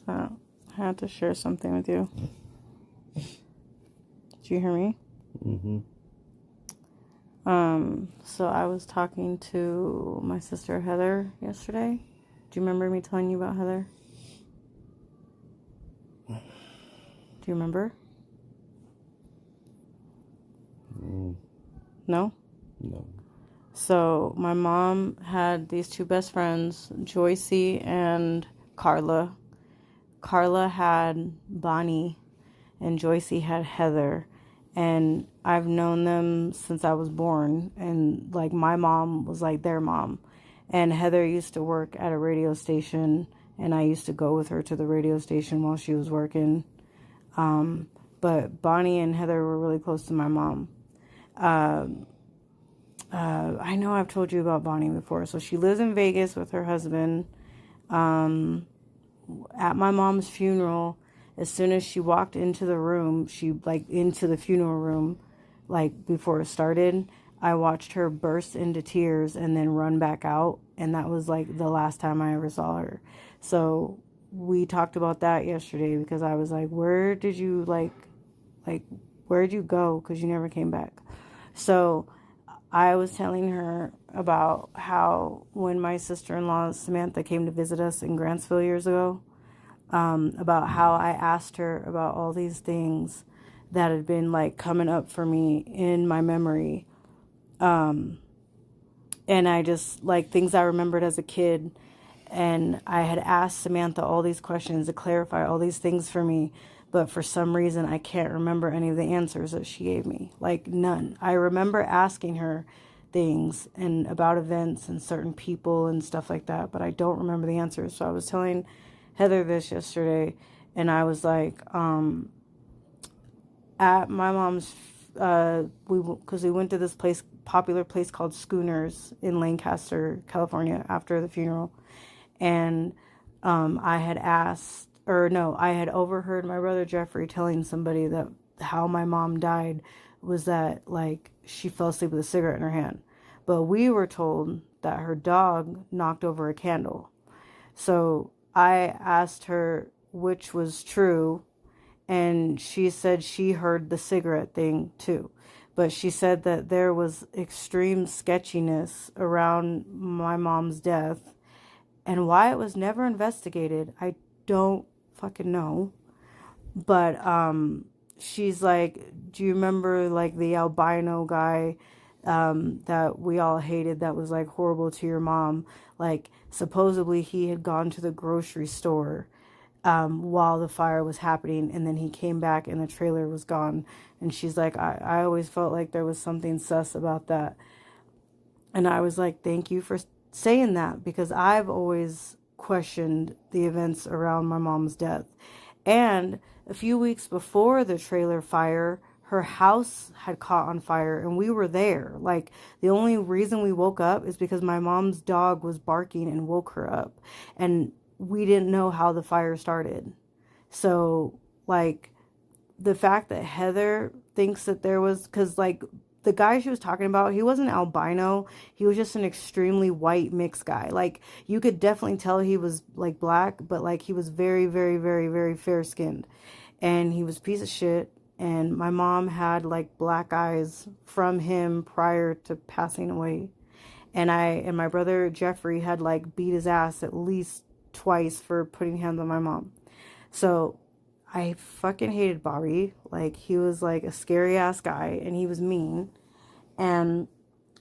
that? I had to share something with you. Did you hear me? Mm-hmm. So I was talking to my sister Heather yesterday. Do you remember me telling you about Heather? Do you remember? No? No. So my mom had these two best friends, Joycey and Carla. Carla had Bonnie and Joycey had Heather. And I've known them since I was born. And like my mom was like their mom. And Heather used to work at a radio station. And I used to go with her to the radio station while she was working. But Bonnie and Heather were really close to my mom. I know I've told you about Bonnie before. So she lives in Vegas with her husband. At my mom's funeral, as soon as she walked into the room, into the funeral room, like before it started, I watched her burst into tears and then run back out. And that was like the last time I ever saw her. So we talked about that yesterday because I was like, where did you where'd you go? Because you never came back. So I was telling her about how when my sister-in-law Samantha came to visit us in Grantsville years ago, about how I asked her about all these things that had been like coming up for me in my memory. And I just like things I remembered as a kid. And I had asked Samantha all these questions to clarify all these things for me. But for some reason, I can't remember any of the answers that she gave me. Like none. I remember asking her things and about events and certain people and stuff like that. But I don't remember the answers. So I was telling Heather this yesterday. And I was like, at my mom's, because we went to this popular place called Schooners in Lancaster, California after the funeral. And I had overheard my brother Jeffrey telling somebody that how my mom died was that like she fell asleep with a cigarette in her hand. But we were told that her dog knocked over a candle. So I asked her which was true, and she said she heard the cigarette thing too. But she said that there was extreme sketchiness around my mom's death. And why it was never investigated, I don't fucking know. But she's like, do you remember like the albino guy that we all hated that was like horrible to your mom? Like supposedly he had gone to the grocery store while the fire was happening, and then he came back and the trailer was gone. And she's like, I always felt like there was something sus about that. And I was like, thank you for saying that, because I've always questioned the events around my mom's death. And a few weeks before the trailer fire, her house had caught on fire and we were there. Like the only reason we woke up is because my mom's dog was barking and woke her up. And we didn't know how the fire started. So like the fact that Heather thinks that there was, because like the guy she was talking about, he wasn't albino. He was just an extremely white mixed guy. Like you could definitely tell he was like black, but like he was very, very, very, very fair skinned. And he was a piece of shit. And my mom had like black eyes from him prior to passing away. And my brother Jeffrey had like beat his ass at least twice for putting hands on my mom. So I fucking hated Bobby. Like he was like a scary ass guy and he was mean. And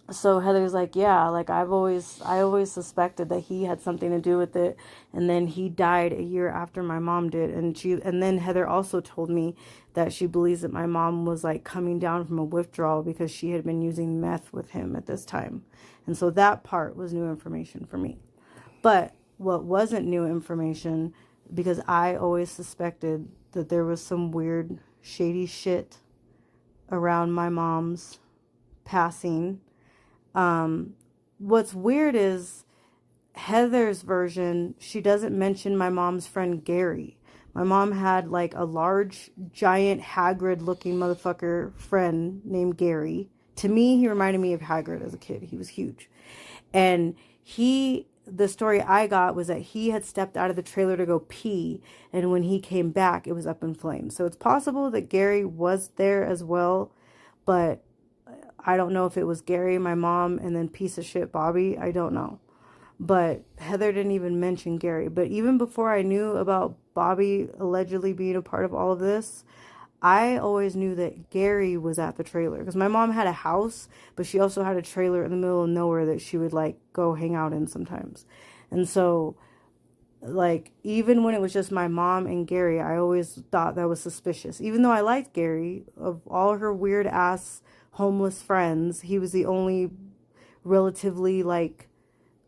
so Heather's like, yeah, like I always suspected that he had something to do with it. And then he died a year after my mom did. And then Heather also told me that she believes that my mom was like coming down from a withdrawal because she had been using meth with him at this time. And so that part was new information for me. But what wasn't new information, because I always suspected that there was some weird shady shit around my mom's passing. What's weird is Heather's version, she doesn't mention my mom's friend Gary. My mom had like a large, giant Hagrid looking motherfucker friend named Gary. To me, he reminded me of Hagrid as a kid. He was huge. And he the story I got was that he had stepped out of the trailer to go pee, and when he came back, it was up in flames. So it's possible that Gary was there as well, but I don't know if it was Gary, my mom, and then piece of shit Bobby. I don't know. But Heather didn't even mention Gary. But even before I knew about Bobby allegedly being a part of all of this, I always knew that Gary was at the trailer, because my mom had a house, but she also had a trailer in the middle of nowhere that she would like go hang out in sometimes. And so, like, even when it was just my mom and Gary, I always thought that was suspicious. Even though I liked Gary, of all her weird ass homeless friends, he was the only relatively like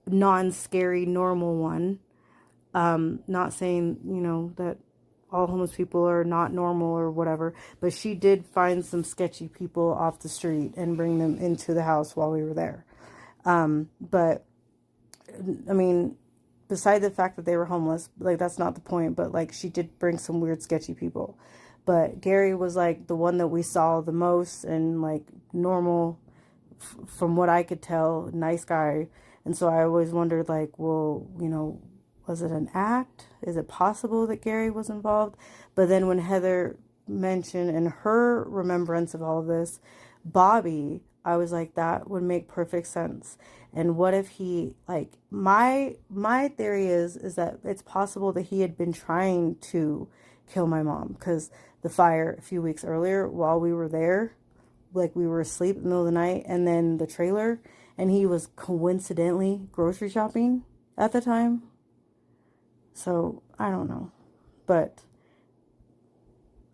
non-scary normal one. Not saying, that all homeless people are not normal or whatever, but she did find some sketchy people off the street and bring them into the house while we were there. But I mean, beside the fact that they were homeless, like, that's not the point, but like, she did bring some weird sketchy people. But Gary was like the one that we saw the most, and like normal, from what I could tell, nice guy. And so I always wondered, like, well, was it an act? Is it possible that Gary was involved? But then when Heather mentioned in her remembrance of all of this, Bobby, I was like, that would make perfect sense. And what if he, like, my theory is that it's possible that he had been trying to kill my mom, because the fire a few weeks earlier while we were there, like, we were asleep in the middle of the night, and then the trailer, and he was coincidentally grocery shopping at the time. So, I don't know. But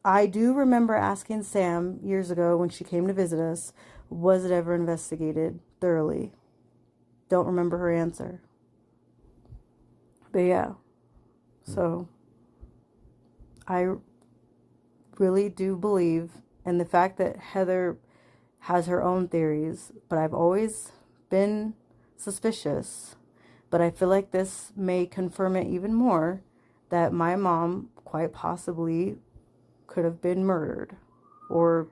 I do remember asking Sam years ago when she came to visit us, was it ever investigated thoroughly? Don't remember her answer. But yeah. So, I really do believe, and the fact that Heather has her own theories, but I've always been suspicious. But I feel like this may confirm it even more, that my mom quite possibly could have been murdered or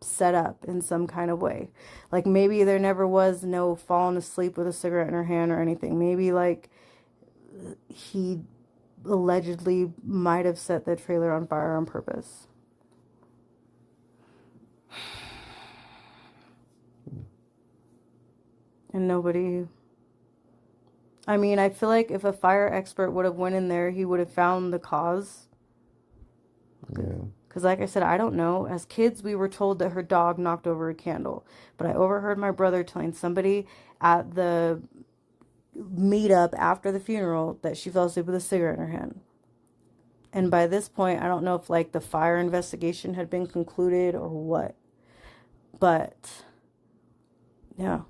set up in some kind of way. Like, maybe there never was no falling asleep with a cigarette in her hand or anything. Maybe like he allegedly might have set the trailer on fire on purpose. And nobody... I mean, I feel like if a fire expert would have went in there, he would have found the cause. Yeah. Because like I said, I don't know. As kids, we were told that her dog knocked over a candle. But I overheard my brother telling somebody at the meetup after the funeral that she fell asleep with a cigarette in her hand. And by this point, I don't know if like the fire investigation had been concluded or what. But yeah,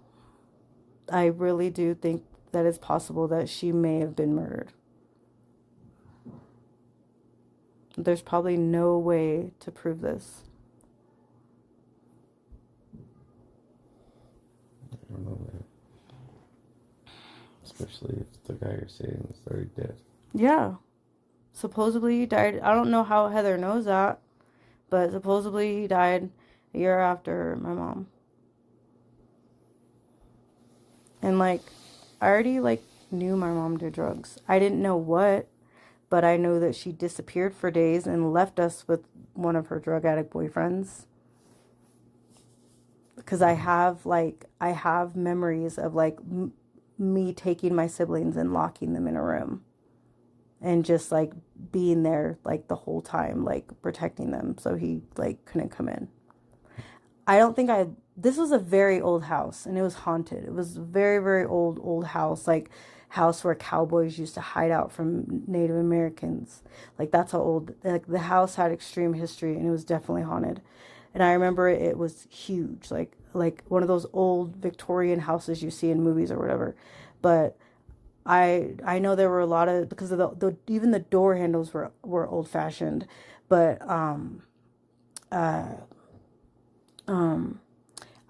I really do think that it's possible that she may have been murdered. There's probably no way to prove this. I don't know, man. Especially if the guy you're saying is already dead. Yeah. Supposedly he died. I don't know how Heather knows that, but supposedly he died a year after my mom. And like, I already like knew my mom did drugs. I didn't know what, but I know that she disappeared for days and left us with one of her drug addict boyfriends. Because I have memories of like me taking my siblings and locking them in a room and just like being there like the whole time, like protecting them so he like couldn't come in. This was a very old house and it was haunted. It was a very, very old house, like house where cowboys used to hide out from Native Americans. Like, that's how old, like, the house had extreme history and it was definitely haunted. And I remember it was huge, like one of those old Victorian houses you see in movies or whatever. But I know there were a lot of, because of the even the door handles were old fashioned, but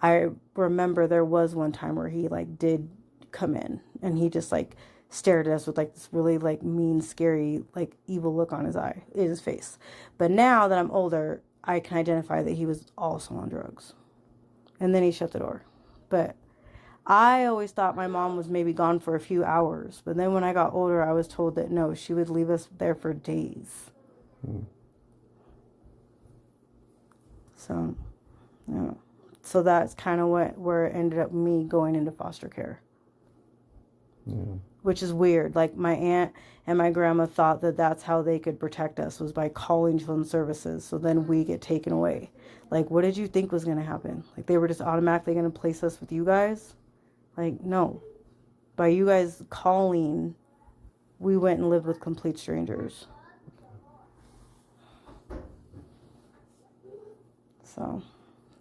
I remember there was one time where he like did come in and he just like stared at us with like this really like mean, scary, like evil look on his face. But now that I'm older, I can identify that he was also on drugs. And then he shut the door. But I always thought my mom was maybe gone for a few hours. But then when I got older, I was told that no, she would leave us there for days. So, yeah. So that's kind of where it ended up me going into foster care. Yeah. Which is weird. Like, my aunt and my grandma thought that that's how they could protect us, was by calling children's services. So then we get taken away. Like, what did you think was going to happen? Like, they were just automatically going to place us with you guys? Like, no. By you guys calling, we went and lived with complete strangers. So,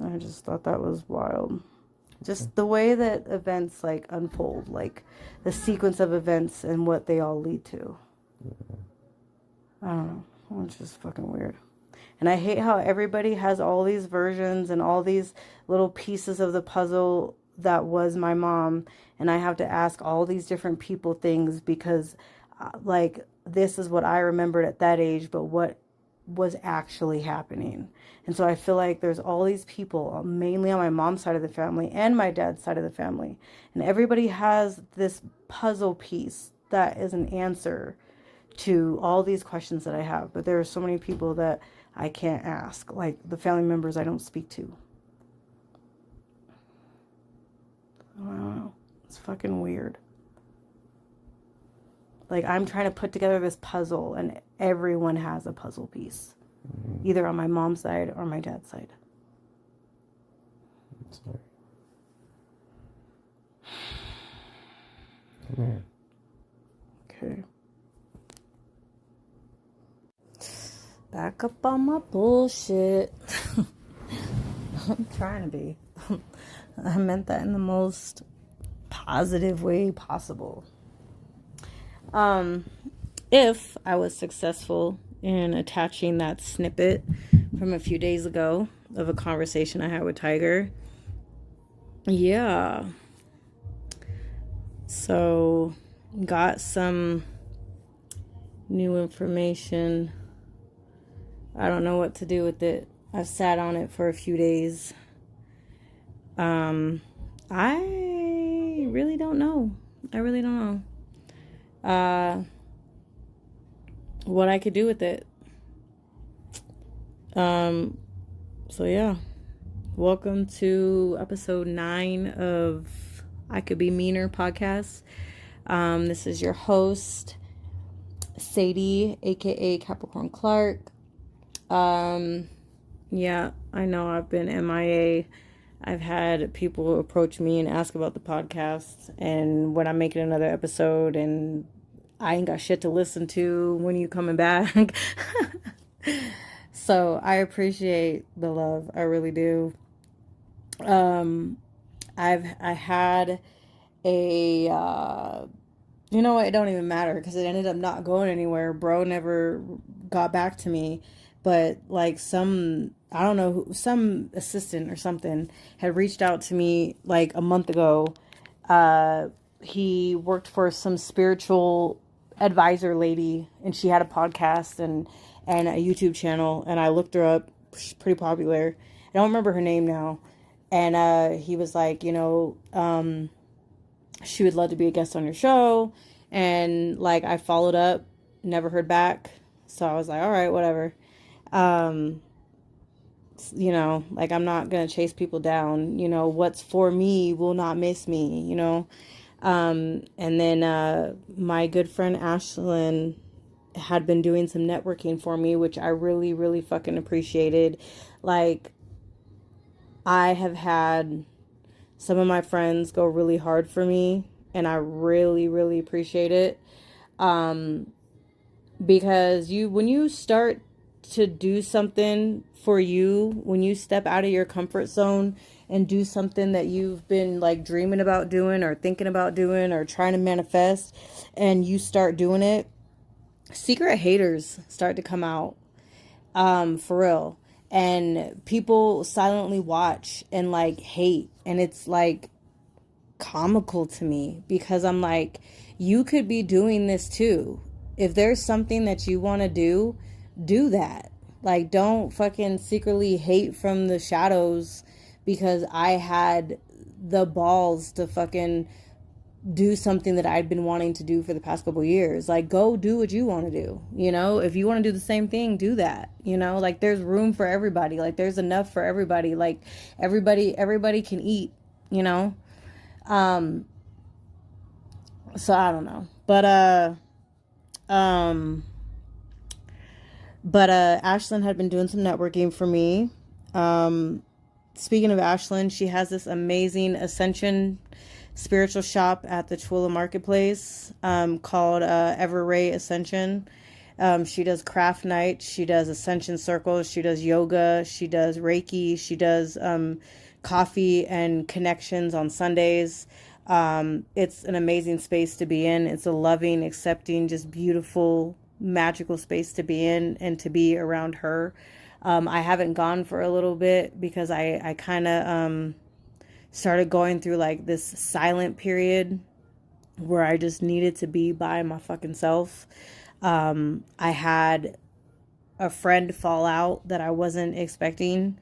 I just thought that was wild. Just the way that events, like, unfold. Like, the sequence of events and what they all lead to. I don't know. It's just fucking weird. And I hate how everybody has all these versions and all these little pieces of the puzzle that was my mom, and I have to ask all these different people things because like, this is what I remembered at that age, but what was actually happening. And so I feel like there's all these people, mainly on my mom's side of the family and my dad's side of the family, and everybody has this puzzle piece that is an answer to all these questions that I have. But there are so many people that I can't ask, like the family members I don't speak to. Wow, it's fucking weird. Like, I'm trying to put together this puzzle, and everyone has a puzzle piece, either on my mom's side or my dad's side. Sorry. Come here. Okay. Back up on my bullshit. I'm trying to be. I meant that in the most positive way possible. If I was successful in attaching that snippet from a few days ago of a conversation I had with Tiger, yeah. So, got some new information. I don't know what to do with it. I've sat on it for a few days. I really don't know. I really don't know. What I could do with it. So yeah. Welcome to episode 9 of I Could Be Meaner podcast. This is your host, Sadie, aka Capricorn Clark. Yeah, I know I've been MIA. I've had people approach me and ask about the podcast, and when I'm making another episode, and I ain't got shit to listen to. When you coming back? So I appreciate the love. I really do. I had a, you know what? It don't even matter because it ended up not going anywhere. Bro never got back to me. But like some assistant or something had reached out to me like a month ago. He worked for some spiritual advisor lady, and she had a podcast and a YouTube channel, and I looked her up. She's pretty popular. I don't remember her name now. And he was like, she would love to be a guest on your show. And like, I followed up, never heard back. So I was like, all right, whatever. Like, I'm not going to chase people down. What's for me will not miss me, And then my good friend Ashlyn had been doing some networking for me, which I really, really fucking appreciated. Like, I have had some of my friends go really hard for me, and I really, really appreciate it. Because when you start to do something for you, when you step out of your comfort zone and do something that you've been like dreaming about doing or thinking about doing or trying to manifest, and you start doing it, secret haters start to come out, for real. And people silently watch and like hate. And it's like comical to me because I'm like, you could be doing this too. If there's something that you want to do that. Like, don't fucking secretly hate from the shadows because I had the balls to fucking do something that I'd been wanting to do for the past couple years. Like, go do what you want to do. You know, if you want to do the same thing, do that. You know, like, there's room for everybody. Like, there's enough for everybody. Like, everybody can eat, you know? So I don't know. But Ashlyn had been doing some networking for me. Speaking of Ashlyn, she has this amazing Ascension spiritual shop at the Twila Marketplace, called Ever Ray Ascension. She does craft nights, she does ascension circles, she does yoga, she does Reiki, she does coffee and connections on Sundays. It's an amazing space to be in. It's a loving, accepting, just beautiful, magical space to be in and to be around her. I haven't gone for a little bit because I kind of started going through like this silent period where I just needed to be by my fucking self. I had a friend fall out that I wasn't expecting,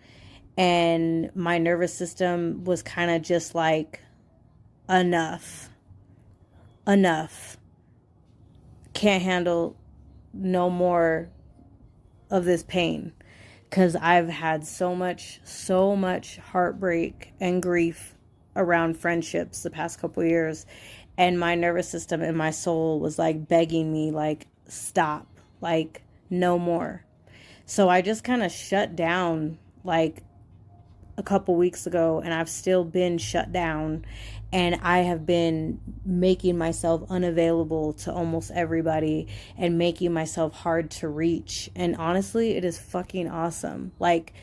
and my nervous system was kind of just like, enough. Can't handle no more of this pain. Because I've had so much heartbreak and grief around friendships the past couple years. And my nervous system and my soul was like begging me, like, stop, like, no more. So I just kind of shut down like a couple weeks ago, and I've still been shut down, and I have been making myself unavailable to almost everybody and making myself hard to reach. And honestly, it is fucking awesome. Like,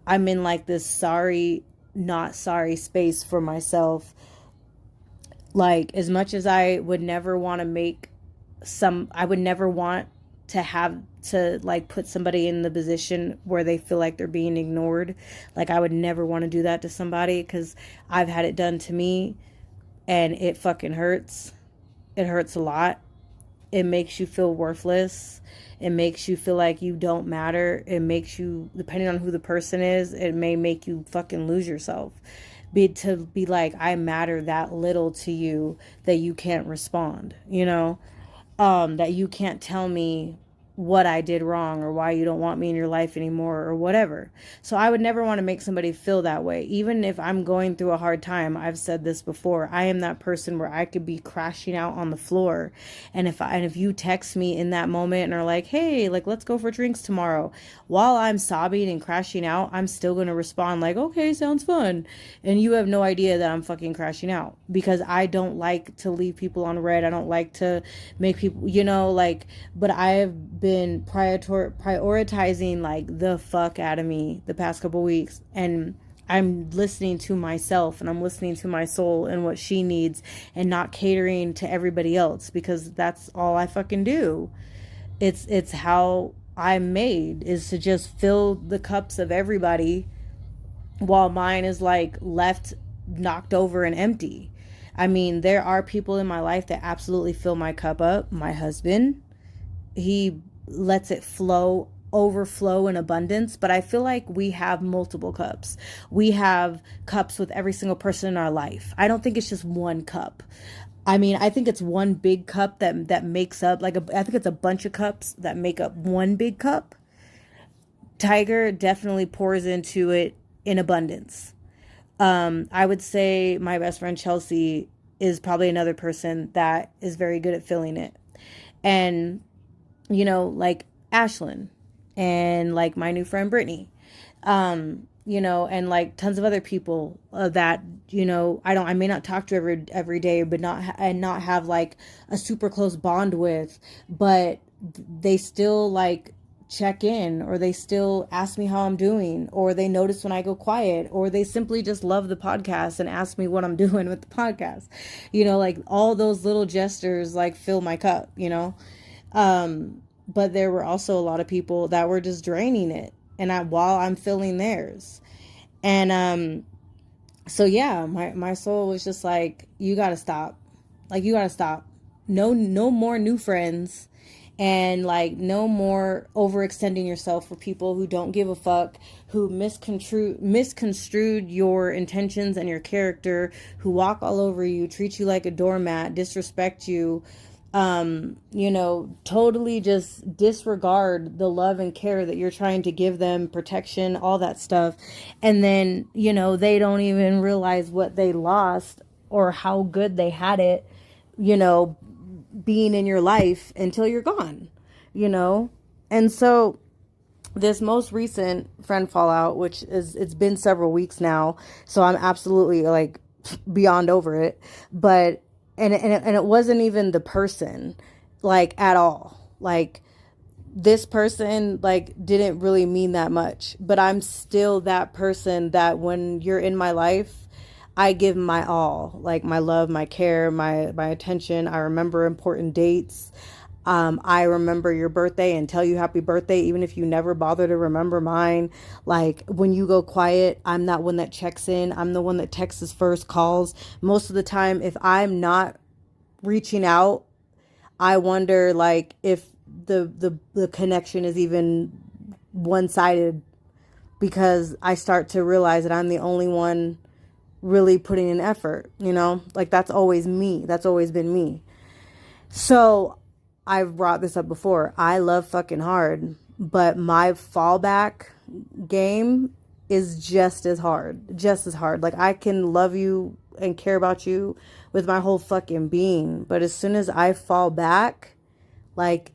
I'm in like this sorry, not sorry space for myself. Like, as much as I would never want to I would never want to have to like put somebody in the position where they feel like they're being ignored. Like, I would never want to do that to somebody, because I've had it done to me and it fucking hurts. It hurts a lot. It makes you feel worthless. It makes you feel like you don't matter. It makes you, depending on who the person is, it may make you fucking lose yourself. To be like, I matter that little to you that you can't respond, you know? That you can't tell me what I did wrong or why you don't want me in your life anymore or whatever. So I would never want to make somebody feel that way. Even if I'm going through a hard time, I've said this before, I am that person where I could be crashing out on the floor. And if you text me in that moment and are like, hey, like, let's go for drinks tomorrow, while I'm sobbing and crashing out, I'm still going to respond like, okay, sounds fun. And you have no idea that I'm fucking crashing out, because I don't like to leave people on red. I don't like to make people, you know, like, but I've been prioritizing like the fuck out of me the past couple weeks, and I'm listening to myself and I'm listening to my soul and what she needs, and not catering to everybody else, because that's all I fucking do. It's how I'm made, is to just fill the cups of everybody while mine is like left knocked over and empty. I mean, there are people in my life that absolutely fill my cup up. My husband, he lets it overflow in abundance, but I feel like we have multiple cups. We have cups with every single person in our life. I don't think it's just one cup. I mean, I think it's one big cup that makes up, like, I think it's a bunch of cups that make up one big cup. Tiger definitely pours into it in abundance. I would say my best friend Chelsea is probably another person that is very good at filling it. And, you know, like Ashlyn, and like my new friend Brittany, you know, and like tons of other people that, you know, I may not talk to every day, but not have like a super close bond with, but they still like check in, or they still ask me how I'm doing, or they notice when I go quiet, or they simply just love the podcast and ask me what I'm doing with the podcast. You know, like all those little gestures like fill my cup, you know. But there were also a lot of people that were just draining it, and while I'm filling theirs. And so yeah, my soul was just like, you gotta stop. Like, you gotta stop. No more new friends. And like no more overextending yourself for people who don't give a fuck, who misconstrued your intentions and your character, who walk all over you, treat you like a doormat, disrespect you, totally just disregard the love and care that you're trying to give them, protection, all that stuff. And then, they don't even realize what they lost or how good they had it, you know, being in your life until you're gone, you know? And so this most recent friend fallout, which is, it's been several weeks now, so I'm absolutely like beyond over it. But, and it wasn't even the person, like, at all. Like, this person, like, didn't really mean that much, but I'm still that person that when you're in my life, I give my all, like my love, my care, my attention. I remember important dates. I remember your birthday and tell you happy birthday, even if you never bother to remember mine. Like when you go quiet, I'm that one that checks in. I'm the one that texts first, calls. Most of the time, if I'm not reaching out, I wonder like if the connection is even one-sided, because I start to realize that I'm the only one really putting in effort, like that's always me. That's always been me. So I've brought this up before. I love fucking hard, but my fallback game is just as hard, just as hard. Like I can love you and care about you with my whole fucking being, but as soon as I fall back, like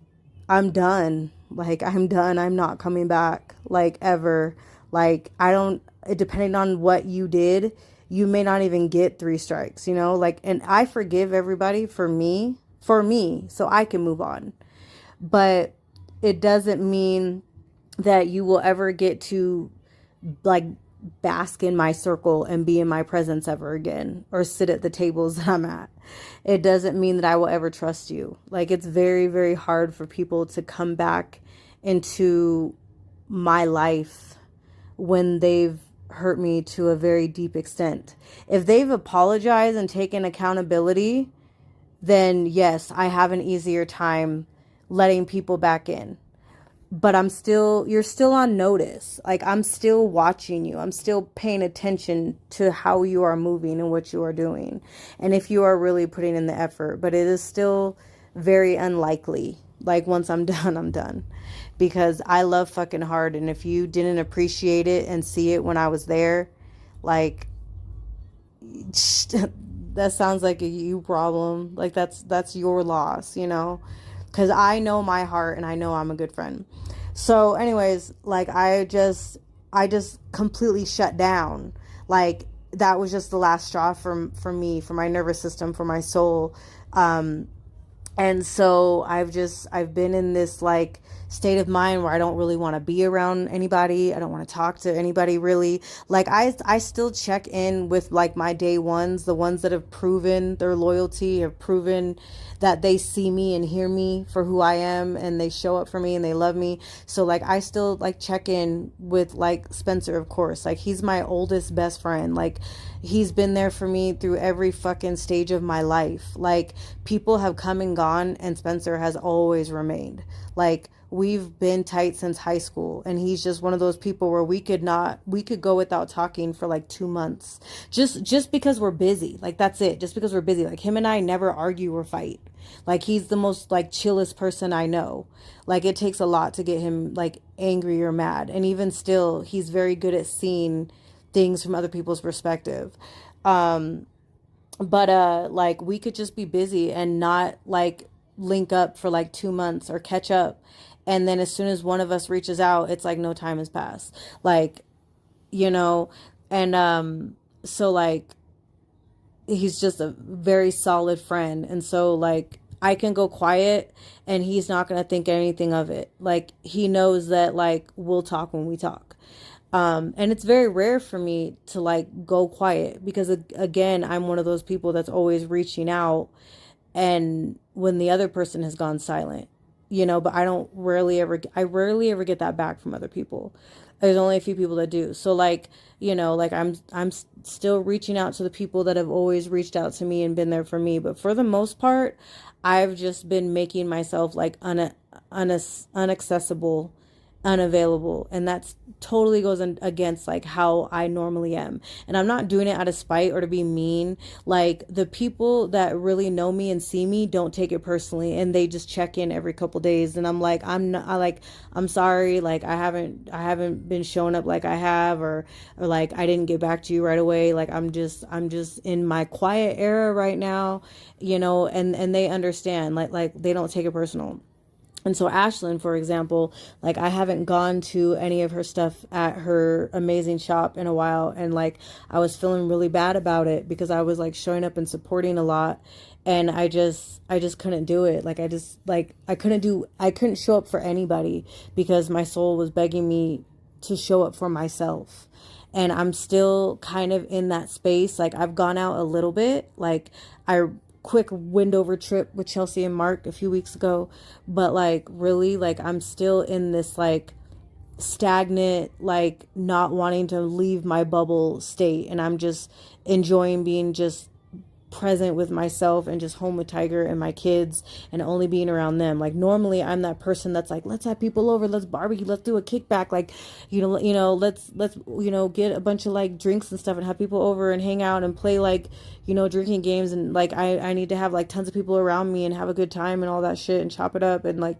I'm done. Like I'm done. I'm not coming back, like ever. Like I don't, depending on what you did, you may not even get 3 strikes, like, and I forgive everybody for me, so I can move on. But it doesn't mean that you will ever get to like bask in my circle and be in my presence ever again, or sit at the tables that I'm at. It doesn't mean that I will ever trust you. Like it's very, very hard for people to come back into my life when they've hurt me to a very deep extent. If they've apologized and taken accountability, then yes, I have an easier time letting people back in. But you're still on notice. Like I'm still watching you. I'm still paying attention to how you are moving and what you are doing. And if you are really putting in the effort, but it is still very unlikely. Like once I'm done, I'm done. Because I love fucking hard. And if you didn't appreciate it and see it when I was there, like that sounds like a you problem. Like that's your loss, because I know my heart and I know I'm a good friend. So anyways, like I just completely shut down. Like that was just the last straw for me, for my nervous system, for my soul. And so I've been in this like state of mind where I don't really want to be around anybody. I don't want to talk to anybody really. Like I still check in with like my day ones, the ones that have proven their loyalty, have proven that they see me and hear me for who I am, and they show up for me and they love me. So like I still like check in with like Spencer, of course. Like he's my oldest best friend. Like he's been there for me through every fucking stage of my life. Like people have come and gone and Spencer has always remained. Like we've been tight since high school, and he's just one of those people where we could go without talking for like 2 months, just because we're busy. Like that's it. Just because we're busy. Like him and I never argue or fight. Like he's the most like chillest person I know. Like it takes a lot to get him like angry or mad, and even still he's very good at seeing things from other people's perspective. But like we could just be busy and not like link up for like 2 months or catch up, and then as soon as one of us reaches out, it's like no time has passed. Like and so like he's just a very solid friend, and so like I can go quiet and he's not going to think anything of it. Like he knows that like we'll talk when we talk. And it's very rare for me to like go quiet, because again, I'm one of those people that's always reaching out, and when the other person has gone silent, but I rarely ever get that back from other people. There's only a few people that do. So like, like I'm still reaching out to the people that have always reached out to me and been there for me. But for the most part, I've just been making myself like unaccessible, unavailable, and that's totally goes against like how I normally am. And I'm not doing it out of spite or to be mean. Like the people that really know me and see me don't take it personally, and they just check in every couple days, and I'm like, I'm sorry, like I haven't been showing up like I have, or like I didn't get back to you right away. Like I'm just in my quiet era right now, and they understand, like they don't take it personal. And so Ashlyn, for example, like I haven't gone to any of her stuff at her amazing shop in a while. And like I was feeling really bad about it because I was like showing up and supporting a lot. And I just couldn't do it. Like I couldn't show up for anybody because my soul was begging me to show up for myself. And I'm still kind of in that space. Like I've gone out a little bit. Like I quick Windover trip with Chelsea and Mark a few weeks ago, but like really, like I'm still in this like stagnant, like not wanting to leave my bubble state, and I'm just enjoying being just present with myself and just home with Tiger and my kids and only being around them. Like normally I'm that person that's like, let's have people over, let's barbecue, let's do a kickback, like let's get a bunch of like drinks and stuff and have people over and hang out and play like drinking games, and like I need to have like tons of people around me and have a good time and all that shit and chop it up, and like,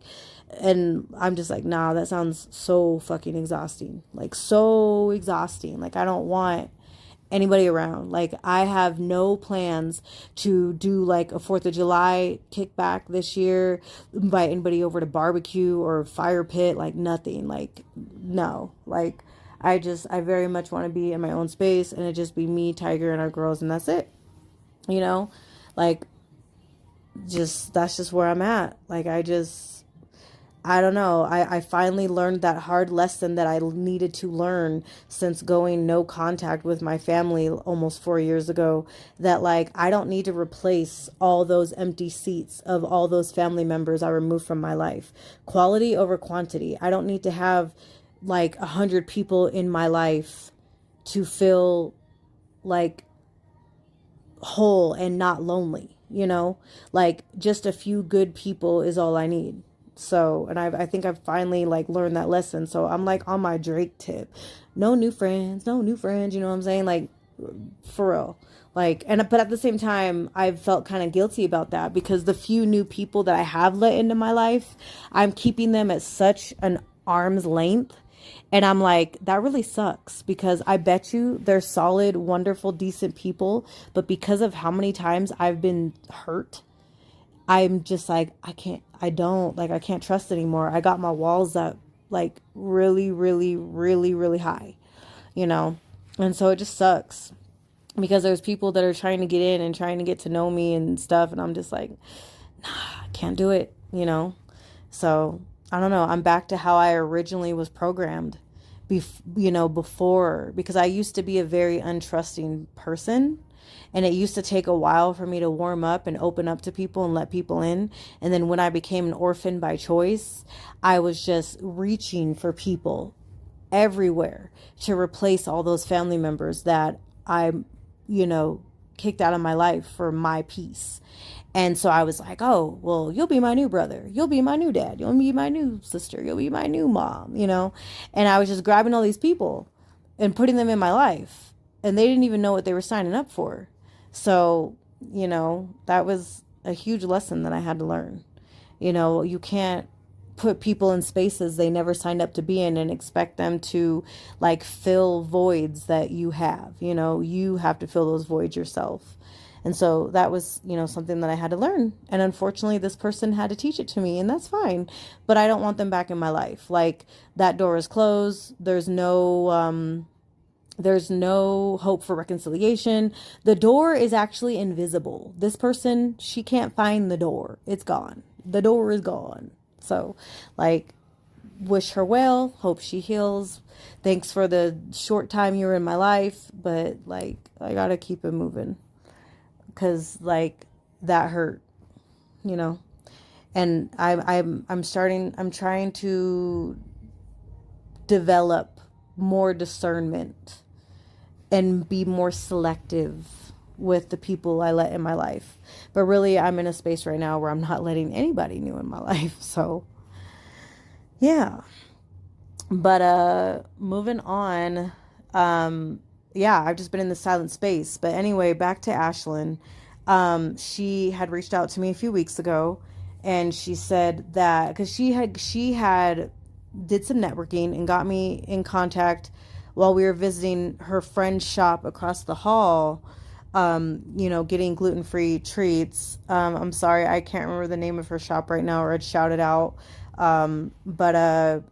and I'm just like, nah, that sounds so fucking exhausting, like so exhausting. Like I don't want anybody around. Like I have no plans to do like a 4th of July kickback this year, invite anybody over to barbecue or fire pit, like nothing. Like no. Like I very much want to be in my own space and it just be me, Tiger, and our girls, and that's it. Like just that's just where I'm at. Like I don't know. I finally learned that hard lesson that I needed to learn since going no contact with my family almost 4 years ago. That like, I don't need to replace all those empty seats of all those family members I removed from my life. Quality over quantity. I don't need to have like 100 people in my life to feel like whole and not lonely, like just a few good people is all I need. So, and I think I've finally like learned that lesson. So I'm like on my Drake tip. No new friends, no new friends. You know what I'm saying? Like for real. Like, but at the same time, I've felt kind of guilty about that because the few new people that I have let into my life, I'm keeping them at such an arm's length. And I'm like, that really sucks because I bet you they're solid, wonderful, decent people. But because of how many times I've been hurt, I'm just like, I can't trust anymore. I got my walls up like really, really, really, really high, And so it just sucks because there's people that are trying to get in and trying to get to know me and stuff. And I'm just like, nah, I can't do it, So I don't know. I'm back to how I originally was programmed, before, because I used to be a very untrusting person. And it used to take a while for me to warm up and open up to people and let people in. And then when I became an orphan by choice, I was just reaching for people everywhere to replace all those family members that I, kicked out of my life for my peace. And so I was like, oh, well, you'll be my new brother. You'll be my new dad. You'll be my new sister. You'll be my new mom, And I was just grabbing all these people and putting them in my life. And they didn't even know what they were signing up for. So, that was a huge lesson that I had to learn. You can't put people in spaces they never signed up to be in and expect them to like fill voids that you have. You have to fill those voids yourself. And so that was, something that I had to learn. And unfortunately, this person had to teach it to me, and that's fine. But I don't want them back in my life. Like that door is closed. There's no hope for reconciliation. The door is actually invisible. This person, she can't find the door. It's gone. The door is gone. So, like, wish her well. Hope she heals. Thanks for the short time you were in my life. But, like, I gotta keep it moving. Because, like, that hurt. And I'm trying to develop more discernment and be more selective with the people I let in my life. But really, I'm in a space right now where I'm not letting anybody new in my life. So, yeah. But moving on, yeah, I've just been in the silent space. But anyway, back to Ashlyn. She had reached out to me a few weeks ago, and she said that because she had did some networking and got me in contact while we were visiting her friend's shop across the hall. Getting gluten-free treats. I'm sorry, I can't remember the name of her shop right now, or I'd shout it out. But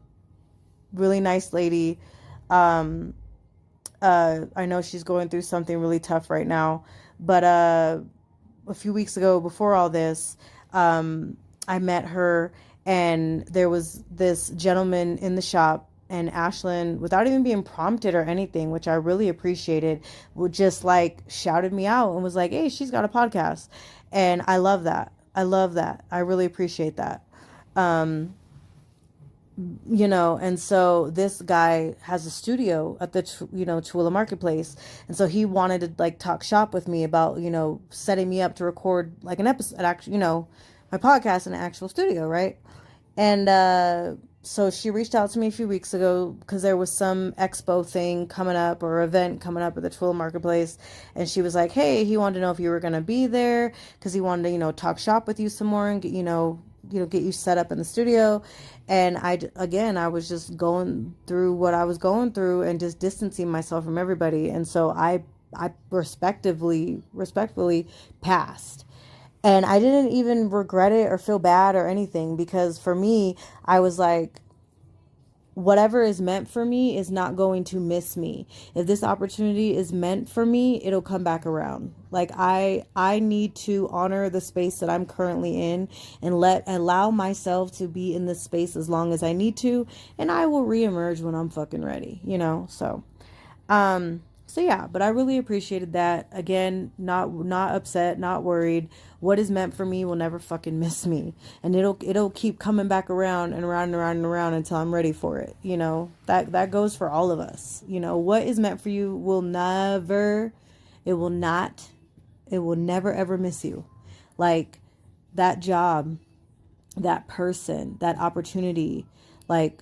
really nice lady. I know she's going through something really tough right now, but a few weeks ago, before all this, I met her, and there was this gentleman in the shop, and Ashlyn, without even being prompted or anything, which I really appreciated, would just like shouted me out and was like, "Hey, she's got a podcast," and I love that. I love that. I really appreciate that. Um, and so this guy has a studio at the Tooele Marketplace, and so he wanted to like talk shop with me about setting me up to record like an episode, actually, my podcast in an actual studio, right? And so she reached out to me a few weeks ago because there was some expo thing coming up, or event coming up at the Tooele Marketplace, and she was like, "Hey, he wanted to know if you were gonna be there because he wanted to talk shop with you some more and get you set up in the studio." And I was just going through what I was going through and just distancing myself from everybody. And so I respectfully passed. And I didn't even regret it or feel bad or anything, because for me, I was like, whatever is meant for me is not going to miss me. If this opportunity is meant for me, it'll come back around. Like I need to honor the space that I'm currently in and allow myself to be in this space as long as I need to, and I will reemerge when I'm fucking ready, so yeah, but I really appreciated that. Again, not upset, not worried. What is meant for me will never fucking miss me. And it'll keep coming back around and around and around and around until I'm ready for it. That goes for all of us. What is meant for you will never, it will not, it will never ever miss you. Like that job, that person, that opportunity, like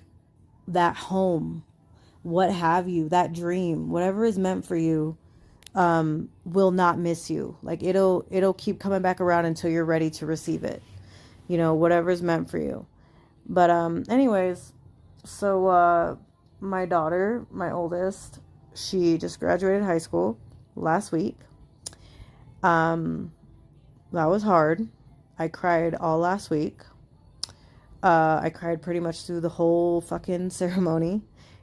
that home, what have you, that dream, whatever is meant for you, will not miss you. Like it'll keep coming back around until you're ready to receive it. Whatever is meant for you. But anyways, so my daughter, my oldest, she just graduated high school last week. That was hard. I cried all last week. I cried pretty much through the whole fucking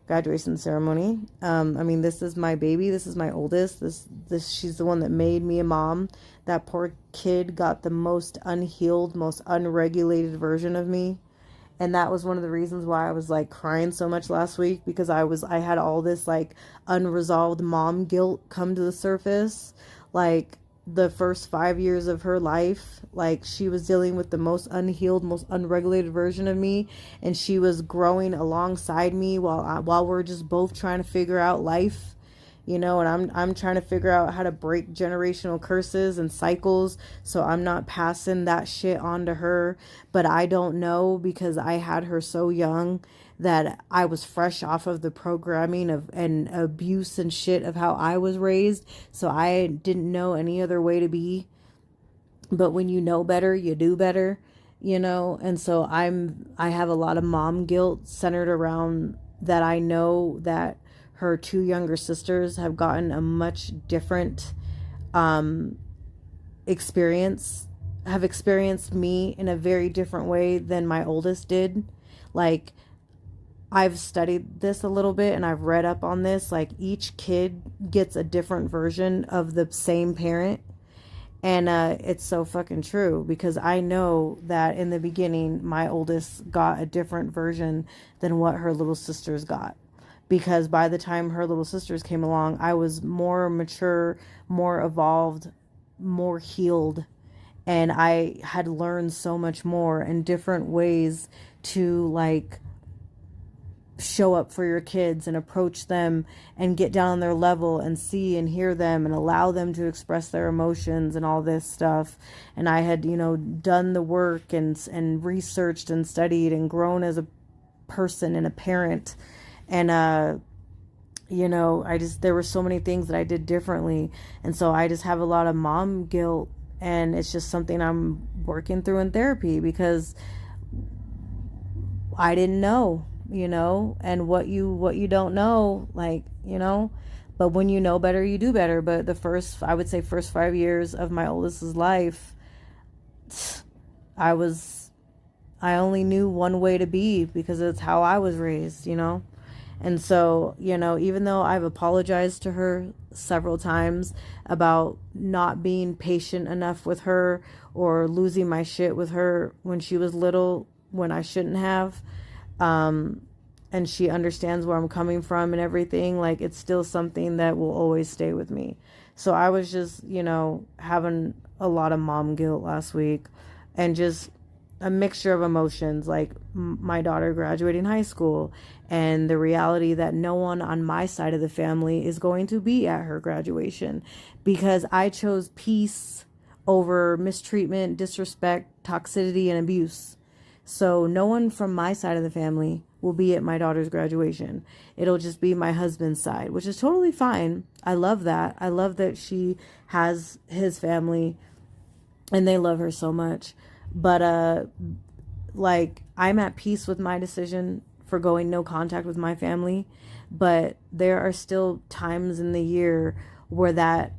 graduation ceremony. This is my baby. This is my oldest. This she's the one that made me a mom. That poor kid got the most unhealed, most unregulated version of me. And that was one of the reasons why I was like crying so much last week, because I had all this like unresolved mom guilt come to the surface. Like the first 5 years of her life, like she was dealing with the most unhealed, most unregulated version of me, and she was growing alongside me while we're just both trying to figure out life, and I'm trying to figure out how to break generational curses and cycles, so I'm not passing that shit on to her. But I don't know, because I had her so young that I was fresh off of the programming of and abuse and shit of how I was raised. So I didn't know any other way to be. But when you know better, you do better, And so I have a lot of mom guilt centered around that. I know that her two younger sisters have gotten a much different have experienced me in a very different way than my oldest did. Like, I've studied this a little bit and I've read up on this. Like, each kid gets a different version of the same parent. And it's so fucking true, because I know that in the beginning, my oldest got a different version than what her little sisters got. Because by the time her little sisters came along, I was more mature, more evolved, more healed. And I had learned so much more and different ways to like show up for your kids and approach them and get down on their level and see and hear them and allow them to express their emotions and all this stuff. And I had, done the work and researched and studied and grown as a person and a parent. And, there were so many things that I did differently. And so I just have a lot of mom guilt, and it's just something I'm working through in therapy because I didn't know, and what you don't know, but when you know better, you do better. But I would say first 5 years of my oldest's life, I only knew one way to be because it's how I was raised, And so, even though I've apologized to her several times about not being patient enough with her or losing my shit with her when she was little, when I shouldn't have, and she understands where I'm coming from and everything, like, it's still something that will always stay with me. So I was just, having a lot of mom guilt last week, and just a mixture of emotions, like my daughter graduating high school and the reality that no one on my side of the family is going to be at her graduation because I chose peace over mistreatment, disrespect, toxicity, and abuse. So no one from my side of the family will be at my daughter's graduation. It'll just be my husband's side, which is totally fine. I love that. I love that she has his family and they love her so much. But, I'm at peace with my decision for going no contact with my family. But there are still times in the year where that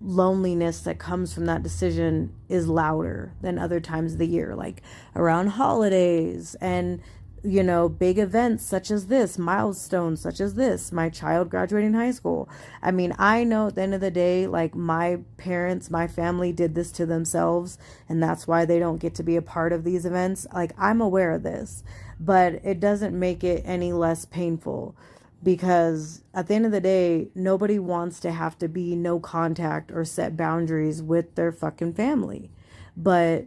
loneliness that comes from that decision is louder than other times of the year, like around holidays and, big events such as this, milestones such as this, my child graduating high school. I mean, I know at the end of the day, like, my parents, my family did this to themselves, and that's why they don't get to be a part of these events. Like, I'm aware of this, but it doesn't make it any less painful. Because at the end of the day, nobody wants to have to be no contact or set boundaries with their fucking family. But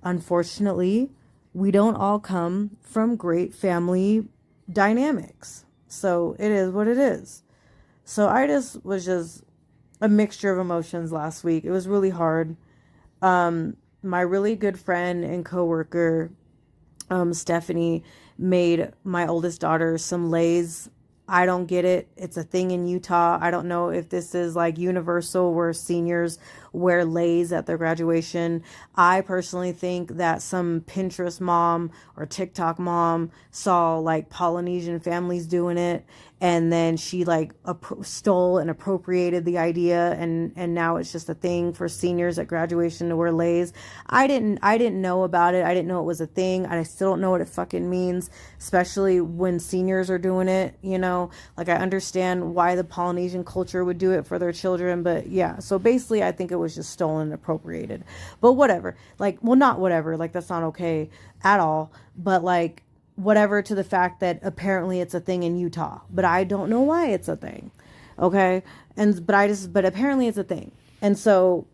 unfortunately, we don't all come from great family dynamics. So it is what it is. So I was just a mixture of emotions last week. It was really hard. My really good friend and coworker, Stephanie, made my oldest daughter some Lay's. I don't get it. It's a thing in Utah. I don't know if this is like universal where seniors wear Lay's at their graduation. I personally think that some Pinterest mom or TikTok mom saw like Polynesian families doing it, and then she like stole and appropriated the idea, and now it's just a thing for seniors at graduation to wear Lay's. I didn't know about it. I didn't know it was a thing. I still don't know what it fucking means, especially when seniors are doing it, Like, I understand why the Polynesian culture would do it for their children, but yeah. So basically, I think it was just stolen and appropriated. But whatever. Like, well, not whatever. Like, that's not okay at all. But like, whatever to the fact that apparently it's a thing in Utah, but I don't know why it's a thing. Okay. But apparently it's a thing. And so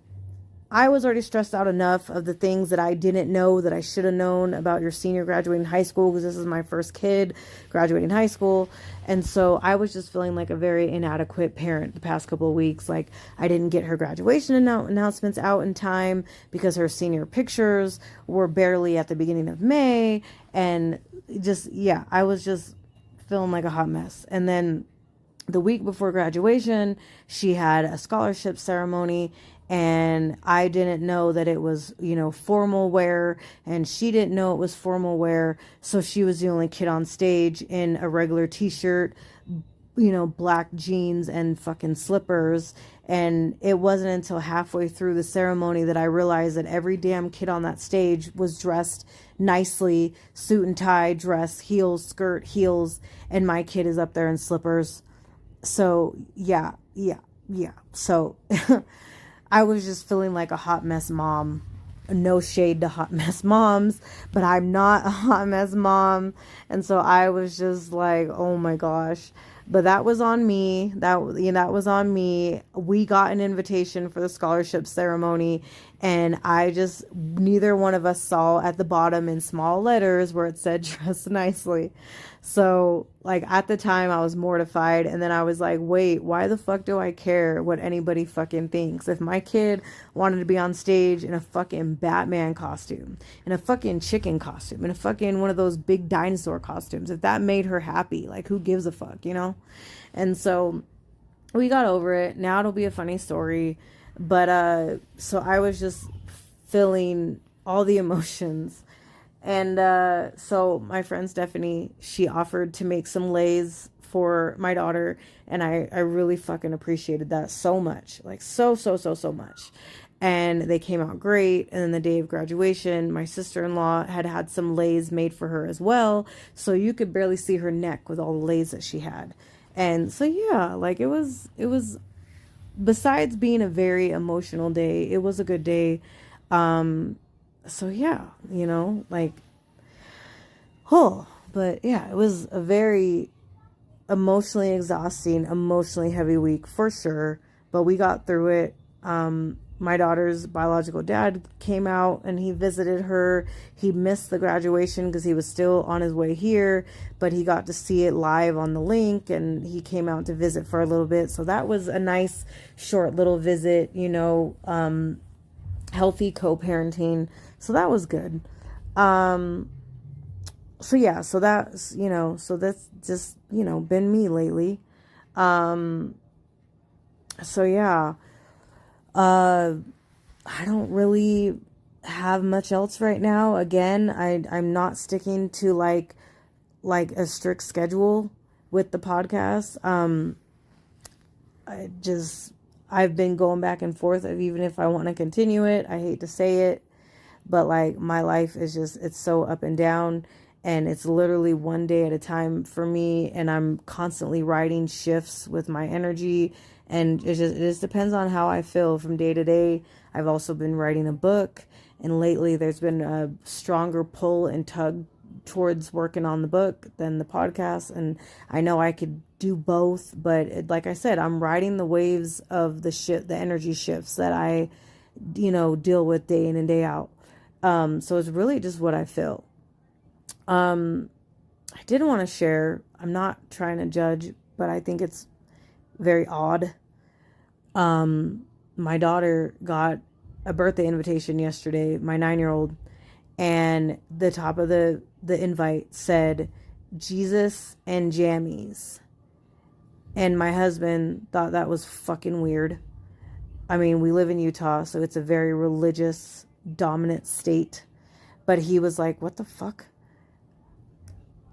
I was already stressed out enough of the things that I didn't know that I should have known about your senior graduating high school, because this is my first kid graduating high school. And so I was just feeling like a very inadequate parent the past couple of weeks. Like, I didn't get her graduation announcements out in time because her senior pictures were barely at the beginning of May. And just, yeah, I was just feeling like a hot mess. And then the week before graduation, she had a scholarship ceremony, and I didn't know that it was, formal wear, and she didn't know it was formal wear. So she was the only kid on stage in a regular t-shirt, black jeans and fucking slippers. And it wasn't until halfway through the ceremony that I realized that every damn kid on that stage was dressed nicely, suit and tie, dress, heels, skirt, heels, and my kid is up there in slippers. So yeah. So I was just feeling like a hot mess mom. No shade to hot mess moms, but I'm not a hot mess mom. And so I was just like, oh my gosh. But that was on me. That was on me. We got an invitation for the scholarship ceremony, and I just, neither one of us saw at the bottom in small letters where it said dress nicely. So like at the time I was mortified, and then I was like, wait, why the fuck do I care what anybody fucking thinks? If my kid wanted to be on stage in a fucking Batman costume, in a fucking chicken costume, in a fucking one of those big dinosaur costumes, if that made her happy, like who gives a fuck, you know? And so we got over it. Now it'll be a funny story. But so I was just feeling all the emotions. And so my friend Stephanie, she offered to make some lays for my daughter. And I really fucking appreciated that so much. Like so much. And they came out great. And then the day of graduation, my sister-in-law had some lays made for her as well. So you could barely see her neck with all the lays that she had. And so, yeah, like it was, besides being a very emotional day, it was a good day. So yeah, like, oh, but yeah, it was a very emotionally exhausting, emotionally heavy week for sure. But we got through it. My daughter's biological dad came out and he visited her. He missed the graduation because he was still on his way here, but he got to see it live on the link, and he came out to visit for a little bit. So that was a nice short little visit, healthy co-parenting. So that was good. So yeah, so that's, so that's just, been me lately. So yeah. I don't really have much else right now. Again, I'm not sticking to like a strict schedule with the podcast. I've been going back and forth of even if I want to continue it. I hate to say it, but like my life is just, it's so up and down, and it's literally one day at a time for me. And I'm constantly riding shifts with my energy. And it just depends on how I feel from day to day. I've also been writing a book, and lately there's been a stronger pull and tug towards working on the book than the podcast. And I know I could do both, but like I said, I'm riding the waves of the energy shifts that I, deal with day in and day out. So it's really just what I feel. I didn't want to share. I'm not trying to judge, but I think it's very odd. My daughter got a birthday invitation yesterday, my 9-year-old, and the top of the invite said Jesus and jammies. And my husband thought that was fucking weird. I mean, we live in Utah, so it's a very religious, dominant state. But he was like, what the fuck?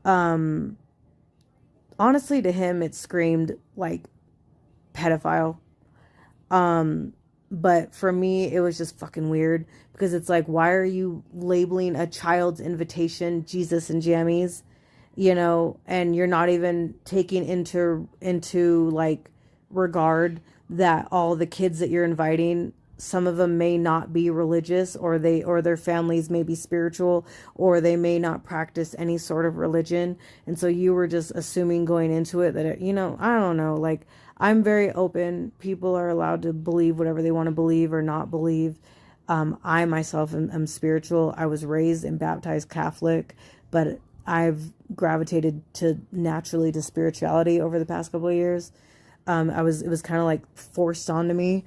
Honestly, to him, it screamed like pedophile. But for me, it was just fucking weird, because it's like, why are you labeling a child's invitation Jesus and jammies, and you're not even taking into like regard that all the kids that you're inviting, some of them may not be religious, or their families may be spiritual, or they may not practice any sort of religion. And so you were just assuming going into it that, I don't know, like, I'm very open. People are allowed to believe whatever they want to believe or not believe. I myself am spiritual. I was raised and baptized Catholic, but I've gravitated naturally to spirituality over the past couple of years. It was kind of like forced onto me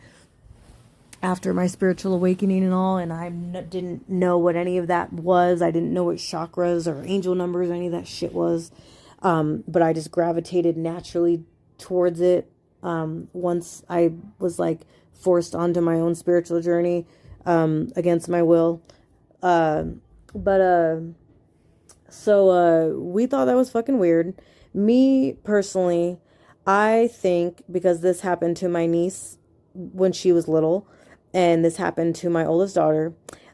after my spiritual awakening and all, and I didn't know what any of that was. I didn't know what chakras or angel numbers or any of that shit was. But I just gravitated naturally towards it. Once I was like forced onto my own spiritual journey, against my will. So we thought that was fucking weird. Me personally, I think, because this happened to my niece when she was little, and this happened to my oldest daughter,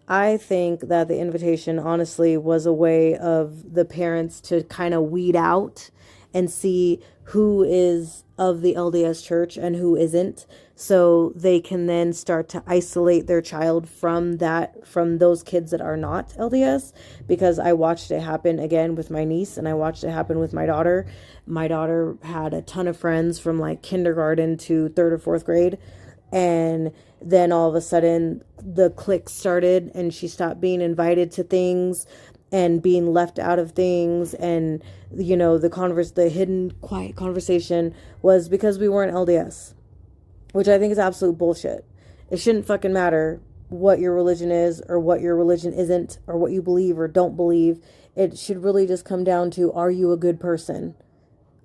I think that the invitation honestly was a way of the parents to kind of weed out and see who is of the LDS church and who isn't, so they can then start to isolate their child from those kids that are not LDS. Because I watched it happen again with my niece, and I watched it happen with my daughter. My daughter had a ton of friends from like kindergarten to 3rd or 4th grade, and then all of a sudden the clique started, and she stopped being invited to things and being left out of things. And the hidden quiet conversation was because we weren't LDS, which I think is absolute bullshit. It shouldn't fucking matter what your religion is or what your religion isn't, or what you believe or don't believe. It should really just come down to, are you a good person?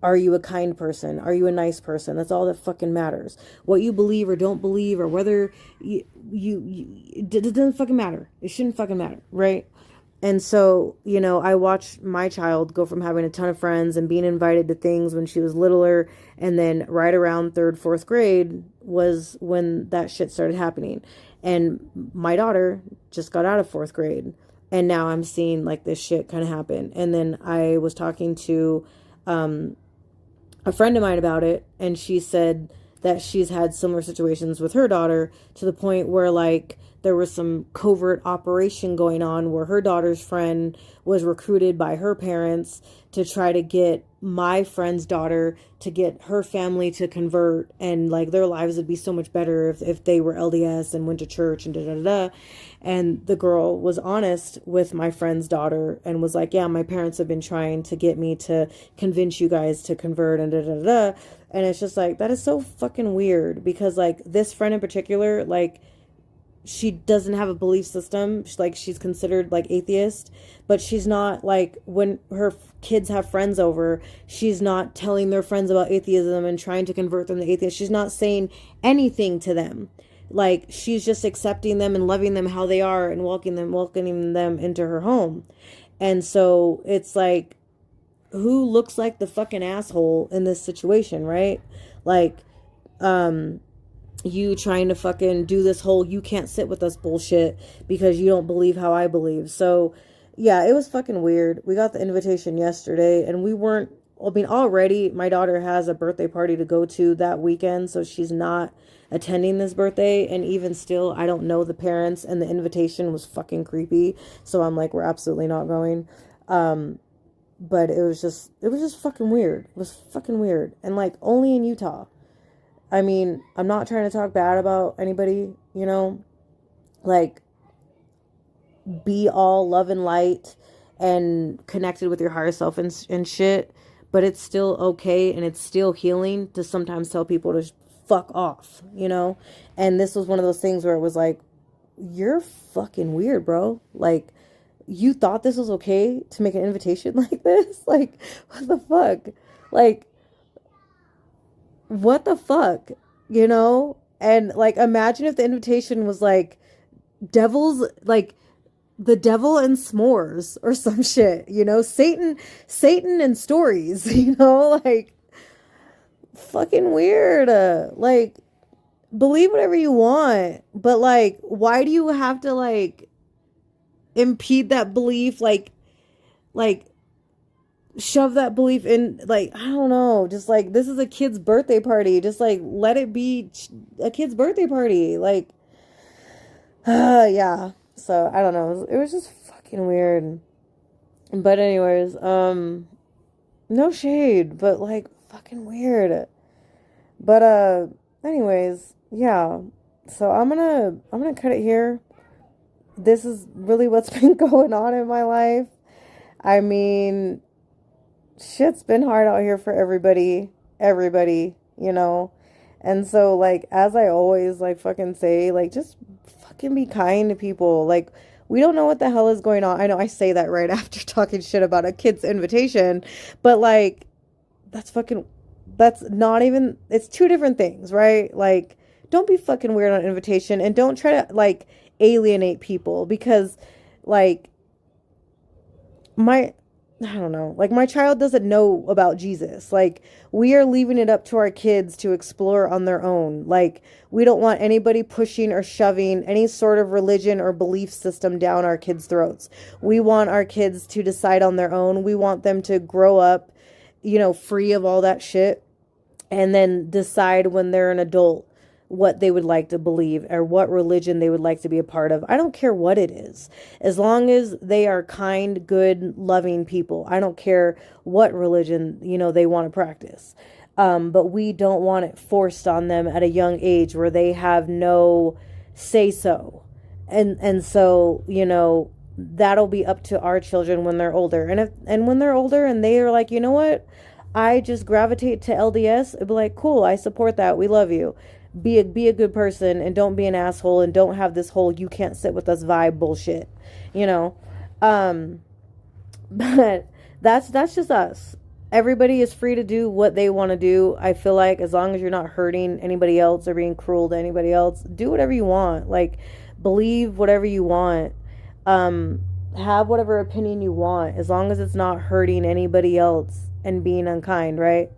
Are you a kind person? Are you a nice person? That's all that fucking matters. What you believe or don't believe, or whether it doesn't fucking matter. It shouldn't fucking matter, right? And so, I watched my child go from having a ton of friends and being invited to things when she was littler, and then right around 3rd, 4th grade was when that shit started happening. And my daughter just got out of 4th grade, and now I'm seeing like this shit kind of happen. And then I was talking to a friend of mine about it, and she said that she's had similar situations with her daughter, to the point where like there was some covert operation going on where her daughter's friend was recruited by her parents to try to get my friend's daughter to get her family to convert, and like their lives would be so much better if they were LDS and went to church and da da da. And the girl was honest with my friend's daughter and was like, yeah, my parents have been trying to get me to convince you guys to convert and da da da. And it's just like, that is so fucking weird, because like this friend in particular, like, she doesn't have a belief system. She's considered like atheist, but she's not like, when her kids have friends over, she's not telling their friends about atheism and trying to convert them to atheist. She's not saying anything to them. Like, she's just accepting them and loving them how they are and welcoming them into her home. And so it's like, who looks like the fucking asshole in this situation, right? Like, you trying to fucking do this whole you can't sit with us bullshit because you don't believe how I believe. So yeah, it was fucking weird. We got the invitation yesterday, and we weren't, already my daughter has a birthday party to go to that weekend, so she's not attending this birthday. And even still, I don't know the parents, and the invitation was fucking creepy, so I'm like, we're absolutely not going. But it was just fucking weird. It was fucking weird. And like, only in Utah. I mean, I'm not trying to talk bad about anybody, like, be all love and light and connected with your higher self and shit, but it's still okay, and it's still healing to sometimes tell people to fuck off, and this was one of those things where it was like, you're fucking weird, bro. Like, you thought this was okay to make an invitation like this? Like, what the fuck? Like, what the fuck, And like, imagine if the invitation was like the devil and s'mores or some shit, Satan and stories, like, fucking weird. Like, believe whatever you want, but like, why do you have to like impede that belief? Like shove that belief in, like, I don't know, just like, this is a kid's birthday party, just like, let it be a kid's birthday party, like, yeah, so, I don't know, it was just fucking weird, but anyways, no shade, but like, fucking weird, but, anyways, yeah, so I'm gonna cut it here. This is really what's been going on in my life. I mean, shit's been hard out here for everybody, and so, like, as I always, like, fucking say, like, just fucking be kind to people. Like, we don't know what the hell is going on. I know I say that right after talking shit about a kid's invitation, but like, that's not even, it's two different things, right? Like, don't be fucking weird on an invitation, and don't try to like alienate people, because like, I don't know, like, my child doesn't know about Jesus. Like, we are leaving it up to our kids to explore on their own. Like, we don't want anybody pushing or shoving any sort of religion or belief system down our kids' throats. We want our kids to decide on their own. We want them to grow up free of all that shit, and then decide when they're an adult what they would like to believe or what religion they would like to be a part of. I don't care what it is. As long as they are kind, good, loving people. I don't care what religion, they want to practice. But we don't want it forced on them at a young age where they have no say so. And so, that'll be up to our children when they're older. And when they're older and they are like, you know what? I just gravitate to LDS. It'd be like, cool, I support that. We love you. Be a good person and don't be an asshole and don't have this whole you can't sit with us vibe bullshit. But that's just us. Everybody is free to do what they want to do. I feel like as long as you're not hurting anybody else or being cruel to anybody else, do whatever you want. Like, believe whatever you want. Have whatever opinion you want, as long as it's not hurting anybody else and being unkind, right?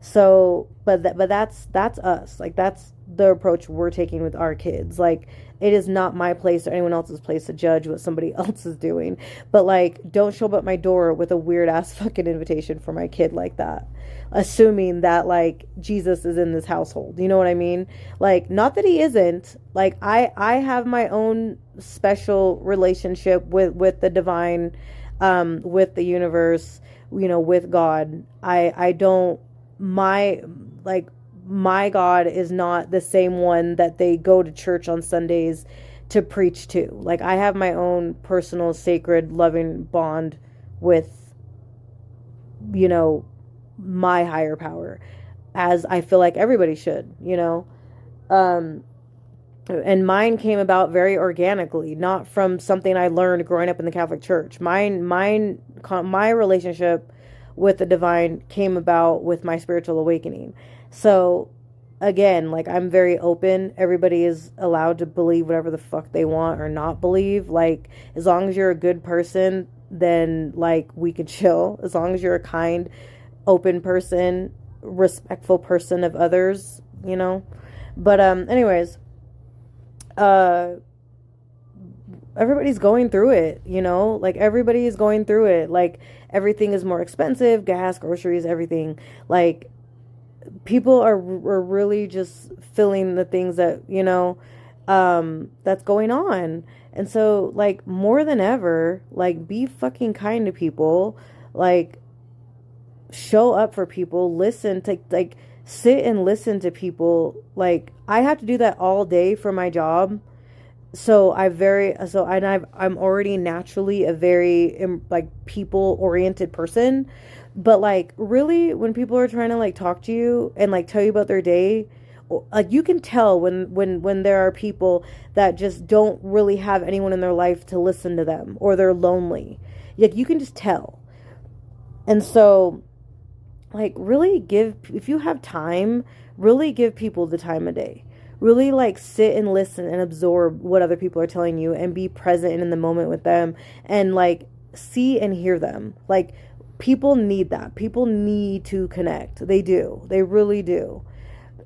So, but that's us. Like, that's the approach we're taking with our kids. Like, it is not my place or anyone else's place to judge what somebody else is doing. But, like, don't show up at my door with a weird ass fucking invitation for my kid like that, assuming that, like, Jesus is in this household. You know what I mean? Like, not that he isn't. Like, I have my own special relationship with the divine, with the universe, with God. I don't, my God is not the same one that they go to church on Sundays to preach to. Like, I have my own personal, sacred, loving bond with, my higher power, as I feel like everybody should, and mine came about very organically, not from something I learned growing up in the Catholic Church. My relationship with the divine came about with my spiritual awakening. So again, like, I'm very open. Everybody is allowed to believe whatever the fuck they want or not believe. Like, as long as you're a good person, then, like, we could chill. As long as you're a kind, open person, respectful person of others, But anyways, everybody's going through it, like, everybody is going through it. Like, everything is more expensive, gas, groceries, everything. Like, people are really just feeling the things that, that's going on. And so, like, more than ever, like, be fucking kind to people, like, show up for people, listen to, like, sit and listen to people. Like, I have to do that all day for my job. So I'm already naturally a very, like, people oriented person. But, like, really, when people are trying to, like, talk to you and, like, tell you about their day, like, you can tell when there are people that just don't really have anyone in their life to listen to them, or they're lonely. Like, you can just tell. And so, like, really if you have time, really give people the time of day. Really, like, sit and listen and absorb what other people are telling you and be present in the moment with them and, like, see and hear them. Like, people need that. People need to connect. They do. They really do.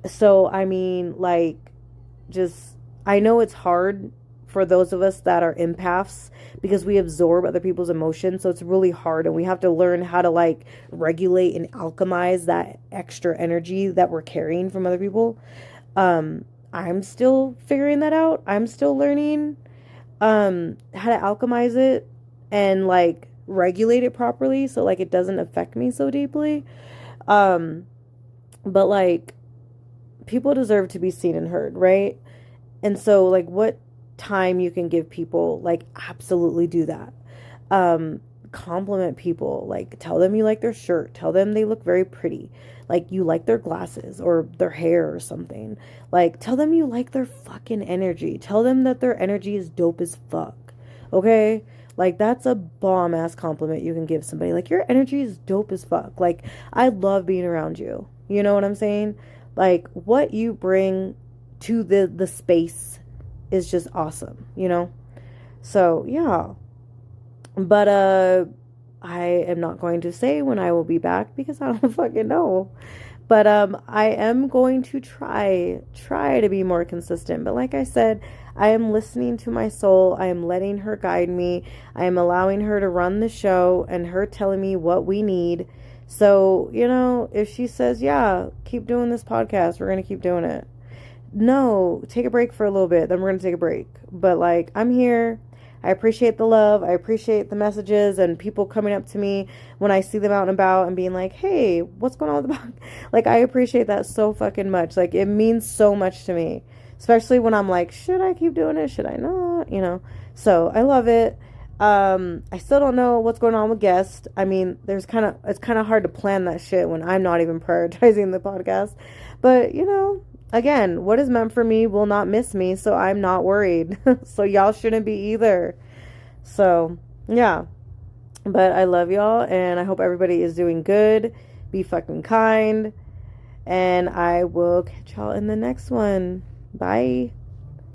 So, I mean, like, I know it's hard for those of us that are empaths because we absorb other people's emotions. So it's really hard, and we have to learn how to, like, regulate and alchemize that extra energy that we're carrying from other people. I'm still figuring that out. I'm still learning how to alchemize it and, like, regulate it properly so, like, it doesn't affect me so deeply. But, like, people deserve to be seen and heard, right? And so, like, what time you can give people, like, absolutely do that. Compliment people, like, tell them you like their shirt, tell them they look very pretty, like, you like their glasses or their hair or something. Like, tell them you like their fucking energy, tell them that their energy is dope as fuck. Okay? Like, that's a bomb ass compliment you can give somebody. Like, your energy is dope as fuck. Like, I love being around you. You know what I'm saying? Like, what you bring to the space is just awesome, So, yeah. But I am not going to say when I will be back because I don't fucking know. But I am going to try to be more consistent. But like I said, I am listening to my soul. I am letting her guide me. I am allowing her to run the show and her telling me what we need So, you know, if she says, yeah, keep doing this podcast, we're going to keep doing it. No, take a break for a little bit, then we're going to take a break. But like, I'm here. I appreciate the love. I appreciate the messages and people coming up to me when I see them out and about and being like, hey, what's going on with the podcast? Like, I appreciate that so fucking much. Like, it means so much to me, especially when I'm like, should I keep doing it? Should I not? You know? So I love it. I still don't know what's going on with guests. I mean, it's kind of hard to plan that shit when I'm not even prioritizing the podcast. But, you know, again, what is meant for me will not miss me, so I'm not worried. So y'all shouldn't be either. So, yeah. But I love y'all, and I hope everybody is doing good. Be fucking kind. And I will catch y'all in the next one. Bye.